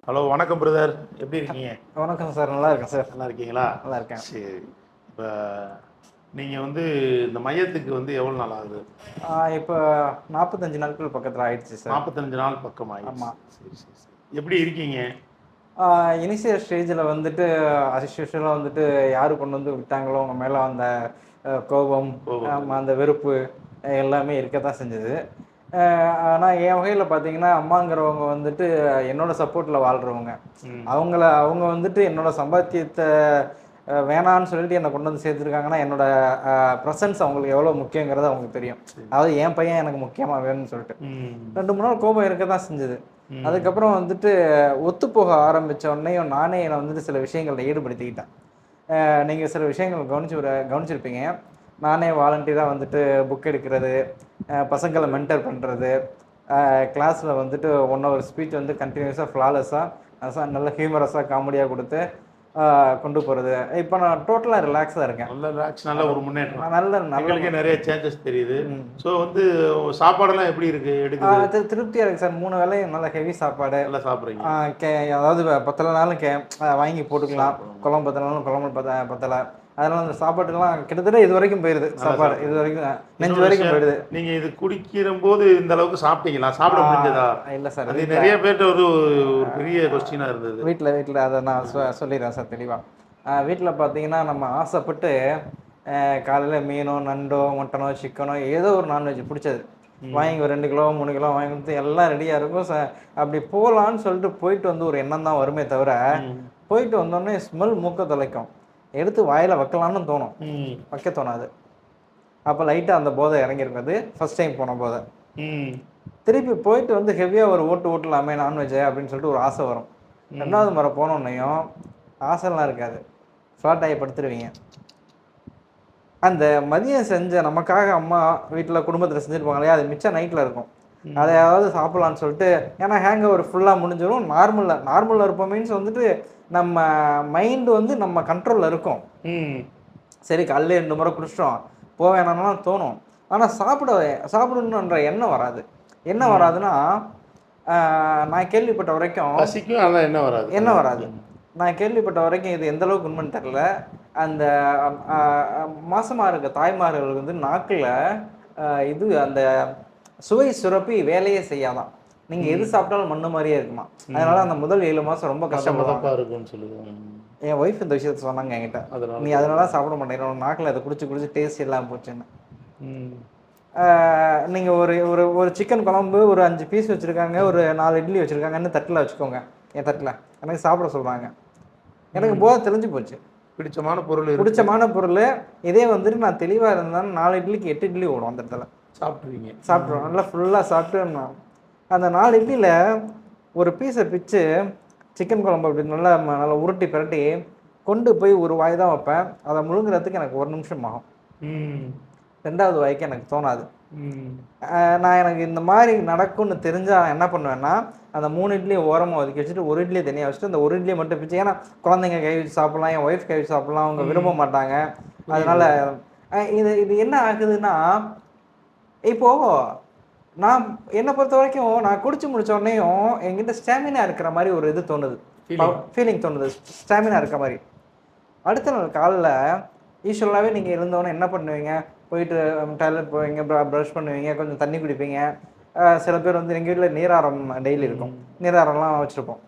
Hello, வணக்கம் brother. எப்படி இருக்கீங்க? வணக்கம் சார். நல்லா இருக்கேன் சார். நல்லா இருக்கீங்களா? நல்லா இருக்கேன். சரி. இப்போ நீங்கள் இந்த மையத்துக்கு எவ்வளோ நாள் ஆகுது? இப்போ 45 நாட்கள் பக்கத்தில் ஆயிடுச்சு சார். 45 நாள் பக்கம் ஆயிடுச்சு. ஆமாம். சரி சரி சரி. எப்படி இருக்கீங்க? இனிஷியல் ஸ்டேஜில் அஸ்யூஷுவலாக யார் கொண்டு வந்து விட்டாங்களோ அவங்க மேலே அந்த கோபம், அந்த வெறுப்பு எல்லாமே இருக்க தான் செஞ்சது. ஆனால் என் வகையில் பார்த்தீங்கன்னா அம்மாங்கிறவங்க என்னோட சப்போர்ட்டில் வாழ்கிறவங்க. அவங்க என்னோட சம்பாத்தியத்தை வேணான்னு சொல்லிட்டு என்னை கொண்டு வந்து சேர்த்துருக்காங்கன்னா என்னோட ப்ரெசன்ஸ் அவங்களுக்கு எவ்வளோ முக்கியங்கிறது அவங்களுக்கு தெரியும். அதாவது என் பையன் எனக்கு முக்கியமாக வேணும்னு சொல்லிட்டு 2-3 நாள் கோபம் இருக்க தான் செஞ்சது. அதுக்கப்புறம் ஒத்து போக ஆரம்பித்த உடனேயும் நானே என்னை சில விஷயங்களில் ஈடுபடுத்திக்கிட்டேன். நீங்கள் சில விஷயங்கள் கவனிச்சிருப்பீங்க. நானே வாலண்டியராக புக் எடுக்கிறது, பசங்களை மென்டர் பண்ணுறது, கிளாஸில் 1 hour ஸ்பீச் கண்டினியூஸாக ஃப்ளாலெஸ்ஸாக நல்ல ஹியூமரஸாக காமெடியாக கொடுத்து கொண்டு போகிறது. இப்போ நான் டோட்டலாக ரிலாக்ஸாக இருக்கேன். நல்ல ஒரு முன்னேற்றம். நல்ல நிறைய சேஞ்சஸ் தெரியுது. ஸோ சாப்பாடெல்லாம் எப்படி இருக்கு? எடுக்குது? திருப்தியாக இருக்குது சார். 3 வேளையும் நல்ல ஹெவி சாப்பாடு நல்லா சாப்பிட்றீங்க. அதாவது பத்தலைனாலும் வாங்கி போட்டுக்கலாம். குழம்பு பத்தலைனாலும் குழம்பு பத்தலை. அதனால அந்த சாப்பாட்டுலாம் கிட்டத்தட்ட இது வரைக்கும் போயிடுது. சாப்பாடு இது வரைக்கும் நெஞ்சு வரைக்கும் போயிடுது. நீங்க இது குடிக்கிற போது இந்த அளவுக்கு சாப்பிட்டீங்களா? சாப்பிட முடிஞ்சதா? இல்லை சார். அது நிறைய பேர்ட்ட ஒரு பெரிய கொஸ்டினா இருந்தது. வீட்டில் அதை நான் சொல்லிடுறேன் சார் தெளிவாக. வீட்டில் பார்த்தீங்கன்னா நம்ம ஆசைப்பட்டு காலையில் மீனோ நண்டோ மட்டனோ சிக்கனோ ஏதோ ஒரு நான்வெஜ் பிடிச்சது வாங்கி ஒரு 2 கிலோ 3 கிலோ வாங்கி கொடுத்து எல்லாம் ரெடியாக இருக்கும். அப்படி போகலான்னு சொல்லிட்டு போயிட்டு ஒரு எண்ணம் தான் வருமே தவிர, போயிட்டு வந்தோடனே ஸ்மெல் மூக்க தொலைக்கும். எடுத்து வாயில் வைக்கலான்னு தோணும், வைக்க தோணாது. அப்போ லைட்டாக அந்த போதை இறங்கியிருக்கும். அது ஃபர்ஸ்ட் டைம் போன போதை. திருப்பி போயிட்டு ஹெவியாக ஒரு ஓட்டலாமே நான்வெஜ் அப்படின்னு சொல்லிட்டு ஒரு ஆசை வரும். 2வது முறை போனோன்னையும் ஆசைலாம் இருக்காது, ஃப்ளாட் ஆகி படுத்துருவீங்க. அந்த மதியம் செஞ்ச நமக்காக அம்மா வீட்டில் குடும்பத்தில் செஞ்சுருப்பாங்க இல்லையா, அது மிச்சம் நைட்டில் இருக்கும். அதையாவது சாப்பிட்லான்னு சொல்லிட்டு, ஏன்னா ஹேங் ஓவர் ஃபுல்லாக முடிஞ்சிடும். நார்மலில் இருப்போம் மீன்ஸ் நம்ம மைண்டு நம்ம கண்ட்ரோலில் இருக்கும். சரி காலையில் 2 முறை குடிச்சிட்டோம் போவேணாம்லாம் தோணும். ஆனால் சாப்பிடணுன்ற எண்ணம் வராது. என்ன வராதுன்னா, நான் கேள்விப்பட்ட வரைக்கும் என்ன வராது. நான் கேள்விப்பட்ட வரைக்கும் இது எந்த அளவுக்கு உண்மைன்னு தெரியல. அந்த மாசமாக இருக்க தாய்மார்களுக்கு நாக்கில் அந்த சுவை சுரப்பி வேலையே செய்யாதான். நீங்க எது சாப்பிட்டாலும் மண்ணு மாதிரியே இருக்குமா. அதனால அந்த முதல் 7 மாசம் ரொம்ப கஷ்டப்படும் சொல்லுவாங்க. என் ஒய்ஃப் இந்த விஷயத்த சொன்னாங்க என்கிட்ட. நீ அதனால சாப்பிட மாட்டேங்கிற, நாக்கில் அதை குடிச்சு டேஸ்ட் எல்லாம் போச்சுன்னு. நீங்க ஒரு சிக்கன் குழம்பு ஒரு 5 பீஸ் வச்சிருக்காங்க, ஒரு 4 இட்லி வச்சிருக்காங்கன்னு தட்டில் வச்சுக்கோங்க. என் தட்டில் எனக்கு சாப்பிட சொல்றாங்க. எனக்கு போதை தெளிஞ்சு போச்சு. பிடிச்சமான பொருள் இதே நான் தெளிவாக இருந்தேன். 4 இட்லிக்கு 8 இட்லி ஓடும். அந்த இடத்துல சாப்பிட்ருவோம். நல்லா ஃபுல்லாக சாப்பிட்டு அந்த 4 இட்லியில் ஒரு பீஸை பிச்சு சிக்கன் குழம்பு அப்படி நல்லா உருட்டி பிரட்டி கொண்டு போய் ஒரு வாய் தான் வைப்பேன். அதை முழுங்குறதுக்கு எனக்கு 1 நிமிஷம் ஆகும். 2வது வாய்க்கு எனக்கு தோணாது. எனக்கு இந்த மாதிரி நடக்கும்னு தெரிஞ்சால் என்ன பண்ணுவேன்னா, அந்த 3 இட்லியை ஓரமாக ஒதுக்கி வச்சுட்டு 1 இட்லியை தனியாக வச்சுட்டு அந்த 1 இட்லியை மட்டும் பிச்சு, ஏன்னா குழந்தைங்க கை வச்சு சாப்பிட்லாம், என் ஒய்ஃப் கை வச்சு சாப்பிட்லாம், அவங்க விரும்ப மாட்டாங்க. அதனால இது என்ன ஆகுதுன்னா, இப்போது நான் என்னை பொறுத்த வரைக்கும் நான் குடிச்சு முடிச்ச உடனேயும் என்கிட்ட ஸ்டாமினா இருக்கிற மாதிரி ஒரு இது தோணுது, ஃபீலிங் தோணுது, ஸ்டாமினா இருக்க மாதிரி. அடுத்த நாள் காலைல யூஸ்வலாகவே நீங்கள் இருந்தோன்னே என்ன பண்ணுவீங்க, போயிட்டு டாய்லெட் போவீங்க, ப்ரஷ் பண்ணுவீங்க, கொஞ்சம் தண்ணி குடிப்பீங்க. சில பேர் எங்கள் வீட்டில் நீராரம் டெய்லி இருக்கும். நீராரம்லாம் வச்சுருப்போம்.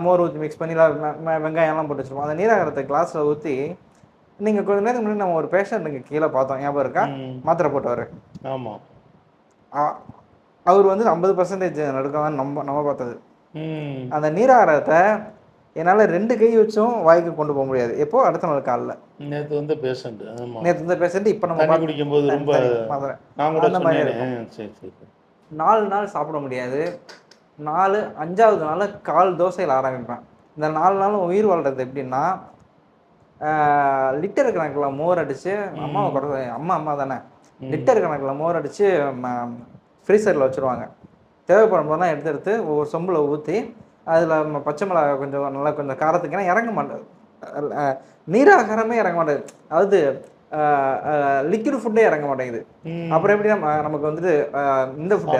மோர் ஊற்றி மிக்ஸ் பண்ணி வெங்காயம்லாம் போட்டு வச்சுருப்போம். அந்த நீராரத்தை கிளாஸில் ஊற்றி நீங்கள் கொஞ்சம் நேரத்துக்கு முன்னாடி நம்ம ஒரு பேஷண்ட்டுக்கு கீழே பார்த்தோம், ஞாபகம் இருக்கா? மாத்திரை போட்டவர். ஆமாம். அவர் 50% நடுக்கதான் நம்ம பார்த்தது. அந்த நீராகாரத்தை என்னால் 2 கை வச்சும் வாய்க்கு கொண்டு போக முடியாது. எப்போ? அடுத்த நாள் காலைல. நேற்று பேஷண்ட் இப்போ நம்ம குடிக்கும்போது ரொம்ப அந்த மாதிரி இருக்கும். 4 நாள் சாப்பிட முடியாது. 5வது நாள் கால் தோசையில் ஆரம்பிப்பேன். இந்த 4 நாளும் உயிர் வாழ்றது எப்படின்னா, லிட்டர் கணக்கில் மோர் அடித்து, அம்மா தானே, லிட்டர் கணக்கில் மோர் அடித்து ஃப்ரீசரில் வச்சுருவாங்க. தேவைப்படும் போதெல்லாம் எடுத்து ஒவ்வொரு சொம்பில் ஊற்றி அதில் பச்சை மிளகாய் கொஞ்சம் காரத்துக்கு, ஏன்னா இறங்க மாட்டேது, நீராகாரமே இறங்க மாட்டேங்குது. அதாவது லிக்விட் ஃபுட்டே இறங்க மாட்டேங்குது. அப்புறம் எப்படி நமக்கு இந்த ஃபுட்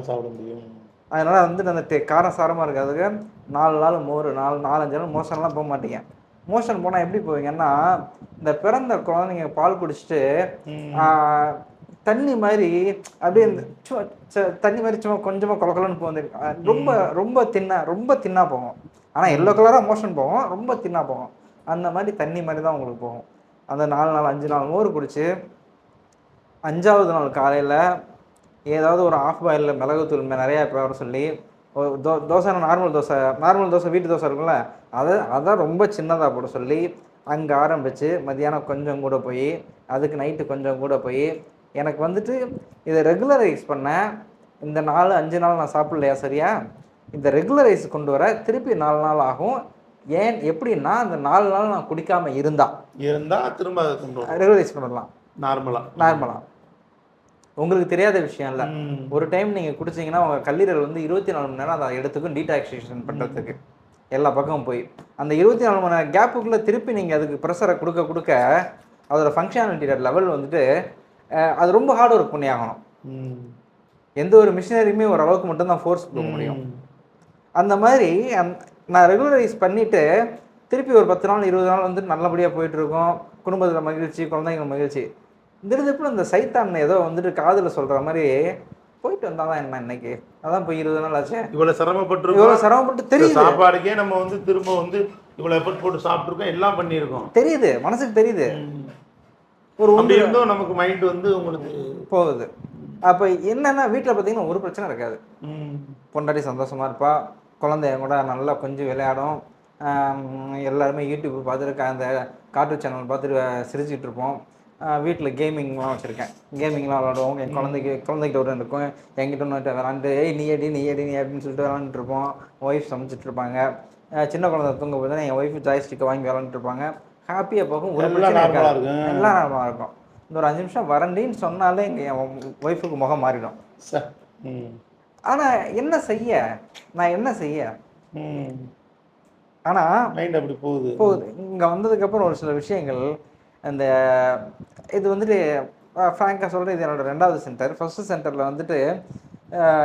சாப்பிட முடியும்? அதனால அந்த காரம் சாரமாக இருக்கிறதுக்கு 4 நாள் மோர், 4-5 நாள் மோஷன்லாம் போக மாட்டீங்க. மோஷன் போனால் எப்படி போவீங்கன்னா, இந்த பிறந்த குழந்தைங்க பால் குடிச்சிட்டு தண்ணி மாதிரி அப்படியே இந்த சும்மா தண்ணி மாதிரி சும்மா கொஞ்சமாக கொலன்னு போகுது. ரொம்ப ரொம்ப தின்னா போகும். ஆனால் எல்லோ கலராக மோஷன் போகும், ரொம்ப தின்னா போகும். அந்த மாதிரி தண்ணி மாதிரி தான் உங்களுக்கு போகும். அந்த 4 நாள் 5 நாள் மோர் குடிச்சு 5ஆவது நாள் காலையில் ஏதாவது ஒரு ஆஃப் பாயிலில் மிளகுத்தூள் நிறையா போட சொல்லி, தோசை நார்மல் தோசை வீட்டு தோசை இருக்குல்ல, அதை ரொம்ப சின்னதாக போட சொல்லி அங்கே ஆரம்பித்து மத்தியானம் கொஞ்சம் கூட போய், அதுக்கு நைட்டு கொஞ்சம் கூட போய், எனக்கு வந்துட்டு இதை ரெகுலரைஸ் பண்ண இந்த 4-5 நாள் நான் சாப்பிட்லையா சரியா, இந்த ரெகுலரைஸ் கொண்டு வர திருப்பி 4 நாள் ஆகும். ஏன் எப்படின்னா, அந்த 4 நாள் நான் குடிக்காம இருந்தா திரும்ப ரெகுலரைஸ் பண்ணலாம் நார்மலா. உங்களுக்கு தெரியாத விஷயம் இல்லை. ஒரு டைம் நீங்கள் குடிச்சிங்கன்னா உங்கள் கல்லீரல் வந்து 24 மணி நேரம் அதை எடுத்துக்கும் டீடாக்சிகேஷன் பண்ணுறதுக்கு எல்லா பக்கமும் போய். அந்த 24 மணி நேரம் கேப்புக்குள்ளே திருப்பி நீங்கள் அதுக்கு ப்ரெஷரை கொடுக்க அதோட ஃபங்க்ஷனாலிட்டி லெவல் வந்துட்டு அது ரொம்ப ஹார்ட் ஒர்க் பண்ணி ஆகணும். எந்த ஒரு மிஷினரியுமே ஓரளவுக்கு மட்டும்தான் ஃபோர்ஸ் கொடுக்க முடியும். அந்த மாதிரி நான் ரெகுலரைஸ் பண்ணிவிட்டு திருப்பி ஒரு 10 நாள் 20 நாள் வந்து நல்லபடியாக போயிட்டுருக்கோம். குடும்பத்தில் மகிழ்ச்சி, குழந்தைங்க மகிழ்ச்சி. திருப்பி இந்த சைத்தான் ஏதோ வந்துட்டு காதில் சொல்கிற மாதிரி போயிட்டு வந்தாதான் என்ன இன்னைக்கு, அதான் போய் 20 நாள் ஆச்சு, இவ்வளோ சிரமப்பட்டு தெரியுது. சாப்பாடுக்கே நம்ம வந்து திரும்ப வந்து இவ்வளோ எஃபர்ட் போட்டு சாப்பிட்ருக்கோம், எல்லாம் பண்ணியிருக்கோம், தெரியுது, மனசுக்கு தெரியுது. ஒரு இருந்தும் நமக்கு மைண்ட் வந்து உங்களுக்கு போகுது. அப்போ என்னன்னா வீட்டில் பார்த்தீங்கன்னா ஒரு பிரச்சனை இருக்காது. பொண்டாட்டி சந்தோஷமாக இருப்பா, குழந்தைய கூட நல்லா கொஞ்சம் விளையாடும், எல்லாருமே யூடியூப் பார்த்துட்டு அந்த கார்ட்டூன் சேனல் பார்த்துட்டு சிரிச்சுட்டு இருப்போம். வீட்டில் கேமிங்லாம் வச்சுருக்கேன், கேமிங்லாம் விளாடுவோம். என் குழந்தைகிட்ட ஒரு இருக்கும், என்கிட்ட ஒன்று விளாண்டு நீ அடி அப்படின்னு சொல்லிட்டு விளாண்டுட்டு இருப்போம். ஒய்ஃப் சமைச்சிட்டு இருப்பாங்க. சின்ன குழந்தை தூங்க போது என் ஒய்ஃபு ஜாய்ஸ்டிக்கை வாங்கி விளாண்டுட்டு இருப்பாங்க. ஹாப்பியாக போகும், ஒரு பிரச்சனை இருக்காது, எல்லாம் நார்மலாக இருக்கும். இந்த ஒரு 5 நிமிஷம் வரண்டின்னு சொன்னாலே என் ஒய்ஃபுக்கு முகம் மாறிடும். ஆனால் என்ன செய்ய ஆனால் மைண்ட் அப்படி போகுது. இங்கே வந்ததுக்கப்புறம் ஒரு சில விஷயங்கள், அந்த இது வந்துட்டு ஃப்ராங்காக சொல்கிறேன், இது என்னோடய 2வது சென்டர். ஃபஸ்ட்டு சென்டரில் வந்துட்டு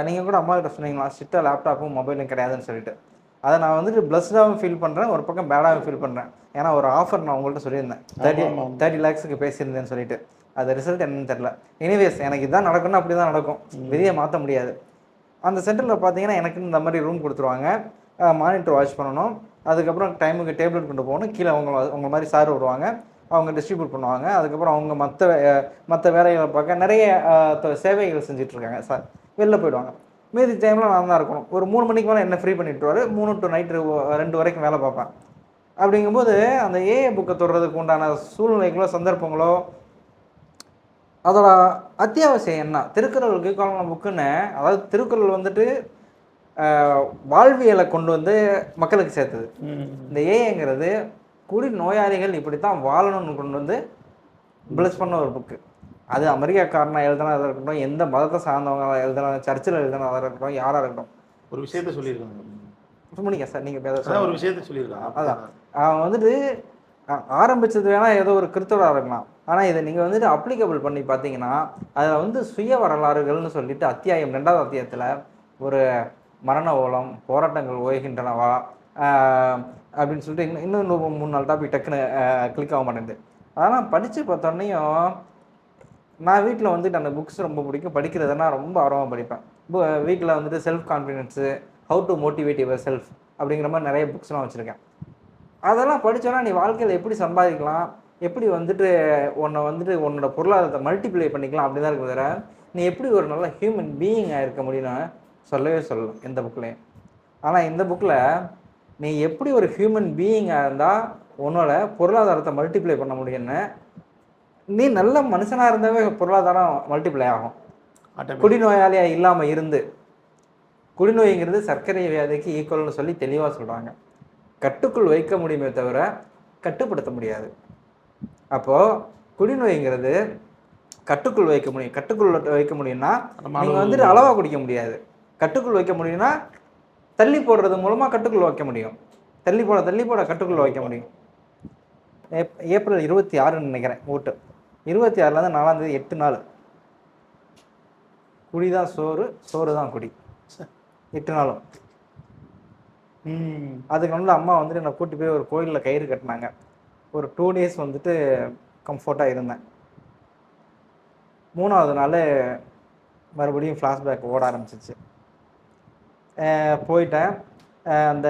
நீங்கள் கூட அம்மா கிட்ட சொன்னீங்களா, ஸ்ட்ரிக்டாக லேப்டாப்பும் மொபைலும் கிடையாதுன்னு சொல்லிட்டு. அதை நான் வந்துட்டு ப்ளஸ்டாகவும் ஃபீல் பண்ணுறேன், ஒரு பக்கம் பேடாகவும் ஃபீல் பண்ணுறேன். ஏன்னா ஒரு ஆஃபர் நான் உங்கள்கிட்ட சொல்லியிருந்தேன், 30 lakhs பேசியிருந்தேன்னு சொல்லிட்டு. அது ரிசல்ட் என்னன்னு தெரில. எனிவேஸ் எனக்கு இதுதான் நடக்கணும், அப்படி தான் நடக்கும், விதியை மாற்ற முடியாது. அந்த சென்டரில் பார்த்தீங்கன்னா எனக்கு இந்த மாதிரி ரூம் கொடுத்துருவாங்க, மானிட்டர் வாட்ச் பண்ணணும், அதுக்கப்புறம் டைமுக்கு டேப்லெட் கொண்டு போகணும், கீழே அவங்க மாதிரி சார் வருவாங்க, அவங்க டிஸ்ட்ரிபியூட் பண்ணுவாங்க. அதுக்கப்புறம் அவங்க மற்ற வேலைகளை பார்க்க நிறைய சேவைகள் செஞ்சிட்ருக்காங்க சார், வெளில போயிடுவாங்க. மீதி டைமில் நான் தான் இருக்கணும். ஒரு 3 மணிக்கு மேலே என்ன ஃப்ரீ பண்ணிவிட்டுருவார், 3 to நைட்டு 2 வரைக்கும் வேலை பார்ப்பேன். அப்படிங்கும்போது அந்த ஏஏ புக்கை தொடுறதுக்கு உண்டான சூழ்நிலைகளோ சந்தர்ப்பங்களோ அதோட அத்தியாவசியம் என்ன, திருக்குறள் கீழ்காலம் புக்குன்னு, அதாவது திருக்குறள் வந்துட்டு வாழ்வியலை கொண்டு வந்து மக்களுக்கு சேர்த்துது. இந்த ஏஏங்கிறது குடி நோயாளிகள் இப்படித்தான் வாழணும்னு கொண்டு வந்து பிளஸ் பண்ண ஒரு புக்கு. அது அமெரிக்காக்காரனா எழுதுனதாக இருக்கட்டும், எந்த மதத்தை சார்ந்தவங்க எழுதுனா, சர்ச்சில் எழுதுனதாக இருக்கட்டும், யாராக இருக்கட்டும், ஒரு விஷயத்த சொல்லியிருக்காங்க. சும்மா சார் நீங்கள் ஒரு விஷயத்த சொல்லியிருக்காங்க. அதான் அவன் வந்துட்டு ஆரம்பிச்சது வேணால் ஏதோ ஒரு கிறிஸ்தவராக இருக்கலாம், ஆனால் இதை நீங்கள் வந்துட்டு அப்ளிகபிள் பண்ணி பார்த்தீங்கன்னா அதில் வந்து சுய வரலாறுகள்னு சொல்லிட்டு அத்தியாயம் 2வது அத்தியாயத்தில் ஒரு மரண ஓலம், போராட்டங்கள் ஓய்கின்றனவா அப்படின்னு சொல்லிட்டு இன்னும் 3-4 டாபிக் டக்குன்னு கிளிக் ஆக மாட்டேங்குது. அதெல்லாம் படித்து பார்த்தோன்னையும் நான் வீட்டில் வந்துட்டு அந்த புக்ஸ் ரொம்ப பிடிக்கும், படிக்கிறதுனா ரொம்ப ஆர்வமாக படிப்பேன். வீட்டில் வந்துட்டு self confidence, how to motivate your self அப்படிங்கிற மாதிரி நிறைய புக்ஸ்லாம் வச்சுருக்கேன். அதெல்லாம் படித்தோன்னா நீ வாழ்க்கையில் எப்படி சம்பாதிக்கலாம், எப்படி வந்துட்டு உன்னோட பொருளாதாரத்தை மல்டிப்ளை பண்ணிக்கலாம் அப்படி தான் இருக்குது. வேறு நீ எப்படி ஒரு நல்ல ஹியூமன் பீயிங்காக இருக்க முடியும்னு சொல்லவே சொல்லலாம் எந்த புக்லேயும். ஆனால் இந்த புக்கில் நீ எப்படி ஒரு ஹியூமன் பீயிங்காக இருந்தால் உன்னோட பொருளாதாரத்தை மல்டிப்ளை பண்ண முடியும்னு, நீ நல்ல மனுஷனாக இருந்தாவே பொருளாதாரம் மல்டிப்ளை ஆகும். குடிநோயாளியாக இல்லாமல் இருந்து, குடிநோய்ங்கிறது சர்க்கரை வியாதிக்கு ஈக்குவல்னு சொல்லி தெளிவாக சொல்கிறாங்க. கட்டுக்குள் வைக்க முடியுமே தவிர கட்டுப்படுத்த முடியாது. அப்போது குடிநோய்ங்கிறது கட்டுக்குள் வைக்க முடியும். கட்டுக்குள் வைக்க முடியும்னா நீங்கள் வந்துட்டு அளவாக குடிக்க முடியாது. கட்டுக்குள் வைக்க முடியும்னா தள்ளி போடுறது மூலமாக கட்டுக்குள் வைக்க முடியும். தள்ளி போட கட்டுக்குள் வைக்க முடியும். ஏப்ரல் 26 நினைக்கிறேன் ஓட்டு, 26 4ஆம் தேதி 8 நாள் குடி தான் சோறு, சோறு தான் குடி, 8 நாளும். அதுக்கு வந்து அம்மா வந்துட்டு என்னை கூட்டி போய் ஒரு கோயிலில் கயிறு கட்டினாங்க. ஒரு 2 டேஸ் வந்துட்டு கம்ஃபர்ட்டாக இருந்தேன். 3வது நாள் மறுபடியும் ஃப்ளாஷ்பேக் ஓட ஆரம்பிச்சிச்சு. போயிட்டேன். அந்த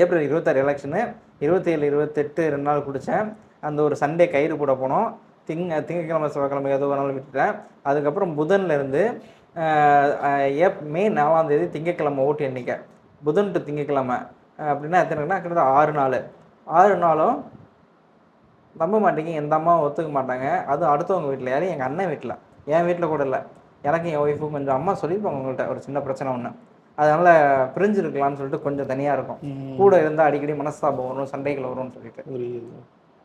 ஏப்ரல் 26 எலெக்ஷனு, 27, 28 2 நாள் குடித்தேன். அந்த ஒரு சண்டே கயிறு போட போனோம். திங்கக்கிழமை செவ்வாய்க்கிழமை ஏதோ ஒரு நாள் விட்டுட்டேன். அதுக்கப்புறம் புதன்லேருந்து மே 4ஆம் தேதி திங்கக்கிழமை ஓட்டு எண்ணிக்கை. புதன் டு திங்கக்கிழமை அப்படின்னா எத்தனைன்னா கிட்டத்தட்ட 6 நாள். 6 நாளும் நம்ப மாட்டேங்க, எந்த அம்மாவும் ஒத்துக்க மாட்டாங்க. அதுவும் அடுத்தவங்க வீட்டில், யாரும் எங்கள் அண்ணன் வீட்டில், என் வீட்டில் கூட இல்லை. எனக்கு என் ஒய்ஃபும் கொஞ்சம் அம்மா சொல்லியிருப்பாங்க உங்கள்கிட்ட ஒரு சின்ன பிரச்சனை ஒன்று, அதனால் பிரிஞ்சிருக்கலாம்னு சொல்லிட்டு கொஞ்சம் தனியாக இருக்கும். கூட இருந்தால் அடிக்கடி மனஸ்தாபம் வரும், சண்டைகள் வரும்னு சொல்லிட்டு.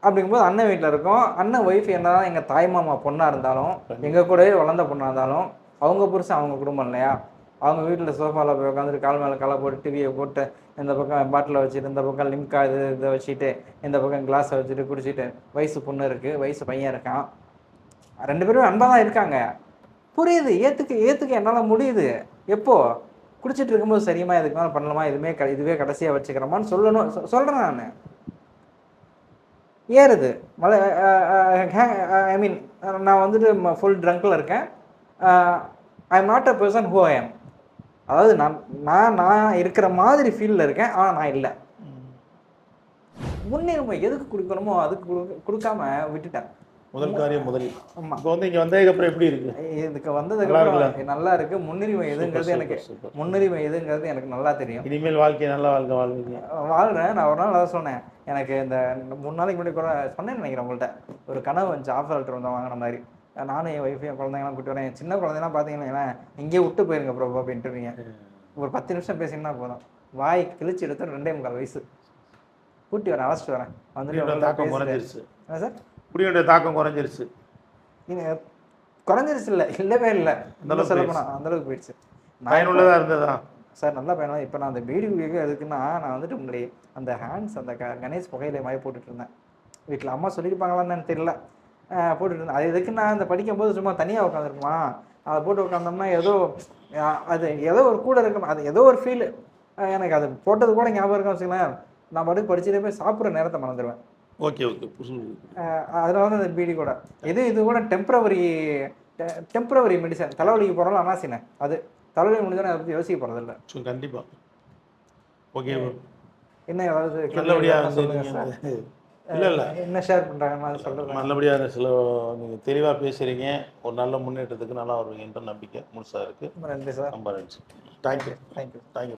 அப்படிங்கும்போது அண்ணன் வீட்டில் இருக்கோம். அண்ணன் ஒய்ஃப் என்னதான் எங்கள் தாய் மாமா பொண்ணாக இருந்தாலும், எங்கள் கூடவே வளர்ந்த பொண்ணாக இருந்தாலும், அவங்க புருஷன் அவங்க குடும்பம் இல்லையா. அவங்க வீட்டில் சோஃபாவில் போய் உட்காந்துட்டு கால் மேலே காலை போட்டு டிவியை போட்டு இந்த பக்கம் பாட்டிலை வச்சுட்டு, இந்த பக்கம் லிம்கா இதை வச்சுட்டு, இந்த பக்கம் கிளாஸை வச்சுட்டு குடிச்சிட்டு, வயசு பொண்ணு இருக்குது, வயசு பையன் இருக்கான், 2 பேரும் அன்பாக தான் இருக்காங்க. புரியுது, ஏற்றுக்க என்னால் முடியுது. எப்போ குடிச்சிட்டு இருக்கும்போது சரியுமா, இதுக்கு மேலே பண்ணலாமா, இதுவே கடைசியாக வச்சுக்கிறோமான்னு சொல்கிறேன் நான். ஏறுது மலை. ஐ மீன் நான் வந்துட்டு ஃபுல் ட்ரங்கில் இருக்கேன். I am not a person who I am. அதாவது நான் இருக்கிற மாதிரி ஃபீலில் இருக்கேன், ஆனால் நான் இல்லை. முன்னுரிமை எதுக்கு கொடுக்கணுமோ அதுக்கு கொடுக்காம விட்டுட்டேன். முதல் காரியம் முதலில். ஆமா, இப்போ வந்து இங்கே வந்ததுக்கப்புறம் எப்படி இருக்கு? இதுக்கு வந்ததுக்கு நல்லா இருக்கு. முன்னுரிமை எதுங்கிறது எனக்கு நல்லா தெரியும். இனிமேல் நல்ல வாழ்க்கை வாழ்வீங்க. வாழ்றேன். நான் ஒரு நாள் அதான் சொன்னேன், எனக்கு இந்த 3 நாளைக்கு முன்னாடி கூட சொன்னேன்னு நினைக்கிறேன் உங்கள்கிட்ட, ஒரு கனவு வந்துச்சு, ஆஃபர் லெட்டர் வந்து வாங்கின மாதிரி. நானும் என் ஒய்ஃபையும் குழந்தைங்களாம் கூப்பிட்டு வரேன். சின்ன குழந்தைலாம் பார்த்தீங்கன்னா இங்கேயே விட்டு போயிருங்க ப்ரோ அப்படின்ட்டுருவீங்க. ஒரு 10 நிமிஷம் பேசிங்கன்னா போதும், வாய் கிழிச்சு எடுத்து 2.25 வயசு கூட்டி வரேன், அழைச்சிட்டு வரேன். வந்துட்டு தாக்கம் குறைஞ்சிருச்சு சார், குடியோட தாக்கம் குறைஞ்சிருச்சு. குறைஞ்சிருச்சு இல்லவே இல்லை, சொல்ல போனால் அந்தளவுக்கு போயிடுச்சு. பயனுள்ளதாக இருந்ததா சார்? நல்லா பயனுள்ள. இப்போ நான் அந்த பீடி குடிக்க எதுக்குன்னா, நான் வந்துட்டு முன்னாடி அந்த ஹேண்ட்ஸ் அந்த கணேஷ் புகையில மாதிரி போட்டுட்டு இருந்தேன். வீட்டில் அம்மா சொல்லியிருப்பாங்களான்னு தெரியல, போட்டுட்டு இருந்தேன். அது எதுக்குன்னா, அந்த படிக்கும்போது சும்மா தனியாக உட்காந்துருக்குமா, அதை போட்டு உட்காந்தோம்னா ஏதோ ஒரு கூட இருக்கணும், அது ஏதோ ஒரு ஃபீல் எனக்கு. அது போட்டது கூட ஞாபகம் இருக்கும் வச்சுக்கலாம். நான் பாட்டுக்கு படிச்சுட்டே போய் சாப்பிட்ற நேரத்தை மறந்துடுவேன். ஓகே. அதில் வந்து அந்த பீடி கூட இது கூட டெம்பரவரி மெடிசன். தலைவலிக்கு போகிறோம் அனாசினேன், அது தலைவலி முடிஞ்சோன்னா அதை பற்றி யோசிக்க போகிறதில்ல. கண்டிப்பாக. ஓகே, என்ன ஏதாவது நல்லபடியாக சொல்லுங்க சார். இல்லை என்ன ஷேர் பண்ணுறாங்கன்னு அது சொல்கிறேன். நல்லபடியாக நீங்கள் தெளிவாக பேசுகிறீங்க. ஒரு நல்ல முன்னேற்றத்துக்கு நல்லா வருவீங்கன்ற நம்பிக்கை முழுசாக இருக்குது. நன்றி சார். ரொம்ப நன்றி. தேங்க்யூ.